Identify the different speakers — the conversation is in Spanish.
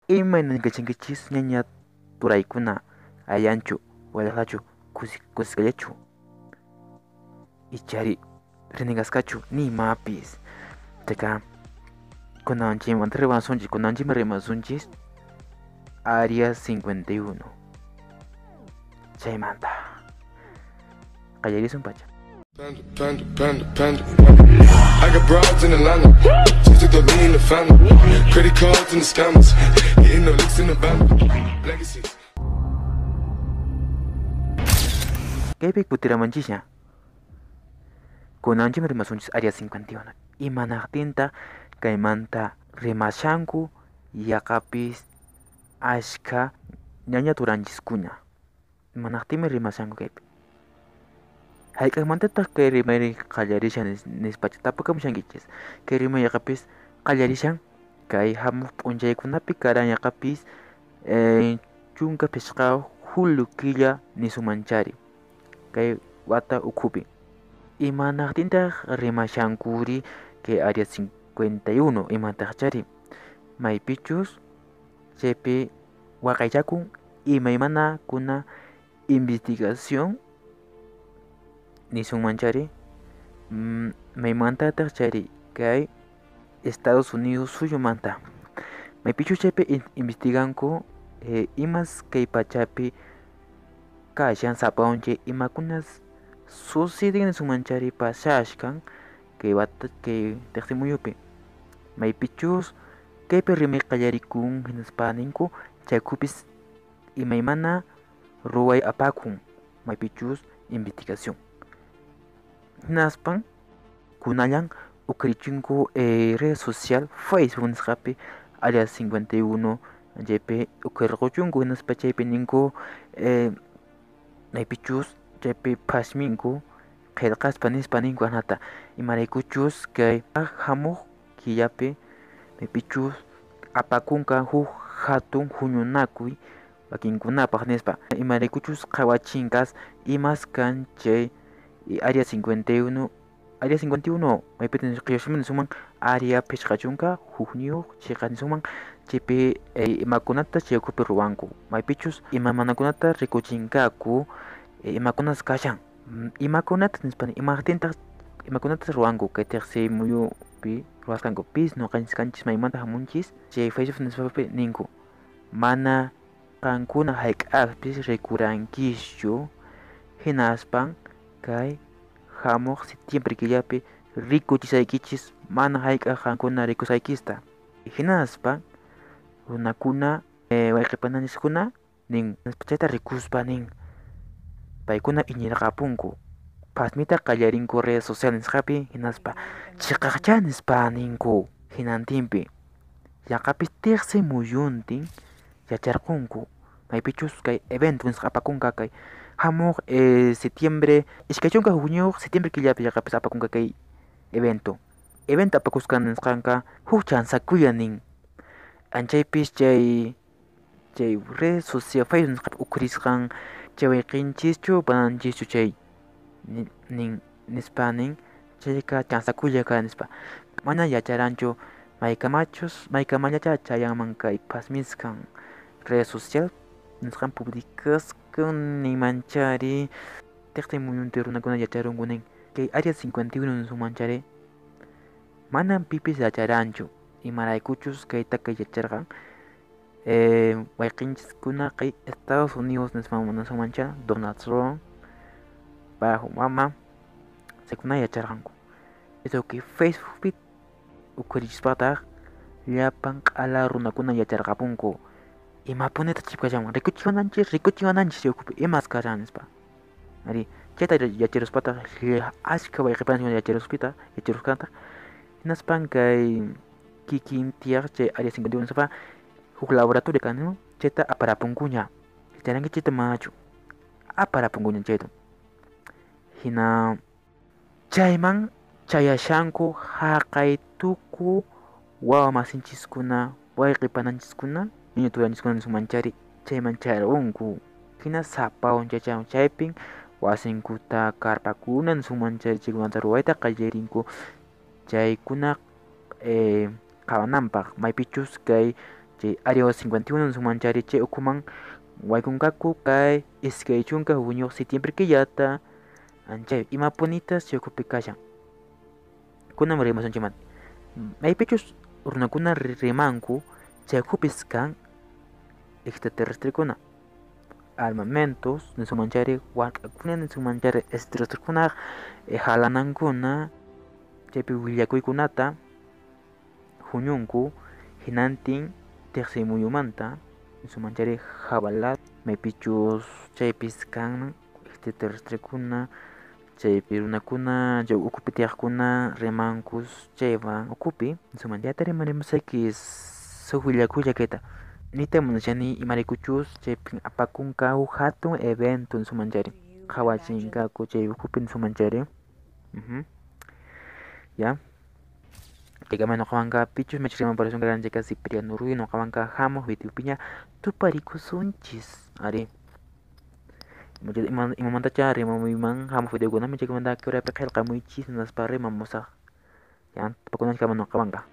Speaker 1: Imayna kachinkichis ñaña turaykuna allanchu walajachu kusikallachu ichari rinigashkachu ni mapis chayka kunanchimanta rimasunchis kunanchima rimasunchis Área 51 chaymanta qallarisum pacha.
Speaker 2: Panda. I got broads in Atlanta. Just took the lean in the family. Credit cards and the scammers. Hitting the licks in the band. Legacies.
Speaker 1: Kaypik putiramanchishña kunanchima rimasunchis Área 51 imanaqtinta kaymanta rimashanku yaqapis ashka ñaña turanchiskuna imanaqtimi rimashanku kaypi hayk'aqmantataq kay rimay qallarisha nispacha tapukamushankichis kay rimay yaqapis qallarishan kay hamuq p'unchaykunapi karan yaqapis chunka pisqa julio killa nisumanchari kay wata ukhupi imanaqtintaq rimashankuri kay Área 51 imantaq chari maypichus chaypi waqaychakun imaymana kuna investigación nisunmanchari maymantataq chari kay Estados Unidos suyumanta maypichus chaypi investiganku imas kay pachapi kashan sapawanchik imakunas suceden nisunmanchari pasashkan kay wata kay taqsimuyupi maypichus kaypi rimay qallarikun hinaspa ninku chaykupis imaymana ruway apakun maypichus investigación hinaspan kunallan ukrichinku red social Facebook nisqapi Área 51 chaypi ukirquchunku hinaspa chaypi ninku maypichus chaypi phashminku qillqaspa nispa ninku anata imaraykuchus kay hamuq killapi maypichus apakunka huk hatun huñunakuy wakinkunapaq nispa imaraykuchus qhawachinkas imas kan chay Área 51 maypitin qhiyashimi nisuman área pichqachunka hukniyuq chiqa nisuman chaypi imakunata chaykupi ruwanku maypichus imamanakunata rikuchinkaku imakunas kashan imakunata nispani imaqtintaq imakunata ruwanku kay tiqsimuyupi ruwasqanku pis nuqanchis kanchis maymanta hamunchis chay Facebook nispapi ninku mana qankuna hayk'aqpis rikurankischu hinaspan kay hamuq septiembre killapi rikuchisaykichis mana hayk'aq qankuna rikusaykista hinaspan runakuna wayqipananisquna nin chayta rikuspa nin paykuna iñirqapunku pasmita qallarinku redes sociales nisqapi hinaspa chiqaqcha nispa ninku hinantinpi yaqapis tiqsi muyuntin yacharqunku maypichus kay evento nisqa apakunka kay hamuq septiembre iskaychunka junio septiembre killapi yaqapis apakunka kay evento apakusqa nisqanka huk chansakuya nin anchaypis chay redes social Facebook nisqapi ukrisqan chay wayqinchischu pananchischu chay nin nispa nin chayka chansakullaka nispa mana yacharanchu maykamallata chayanman kay pasmisqan redes social nisqan publicasqan nimanchari tiqsi muyunti runakuna yacharunku nin kay Área 51 nisumanchari manan pipis yacharanchu imaraykuchus kayta yacharqan wayqinchiskuna kay Estados Unidos nisumancha Donald Trump Barack Obama saykuna yacharqanku eso que Facebook ukrichispataq llapan q'ala runakuna yacharqapunku imapunata chipkallaman rikuchiwananchis chaykupi imas karan nispa ari chayta yacharuspataq ashka wayqipankuna yacharusqanta hinaspan kay kikin tiyaq chay Área 51 nispa huk laboratorio kanu chayta aparapunkuña charanki chayta machu aparapunkuña chayta hina chayman chayashanku haqay tuku wawa masinchiskuna wayqipananchiskuna niño turanchiskuna nisumanchari chayman charunku hina sapawan chaychawan chaypin wasinkuta karpakuna nisumanchari chaykunata ruwayta qallarinku chaykuna qawananpaq maypichus kay Che área 51 sumanchari che ukuman waikunkaku kai iskay chunka huño septiembre que yata anchay ima ponitas che okupi kashan kuna maremos anchaman hay pechos runakuna rimanku che okupis kan extraterrestre kuna armamentos en su manchare wakakuna en su manchare extraterrestre kuna halanankuna chepi willakuykunata huñunku hinantin tersimuyumanta su manchare jabalat maypichus chaypis kan extraterrestre kuna chaypi runakuna chay ukupi tiyaqkuna rimankus chaywan ukupi su manchata rimarimusayki suk willakulla kayta nita munashani imarikuchus chaypi apakunka hatun evento su manchari qhawachinkaku chay ukupi su manchari ya Tegama no kawanka pichus mechirima para un chica Cipriano Rui no kawanka hamos video piña tu parikusunchis ari imamanta cari mamimang hamos video guna mechi kamanda kura pekel kamuichis nas pare mamosa ya pakunan kama no kawanka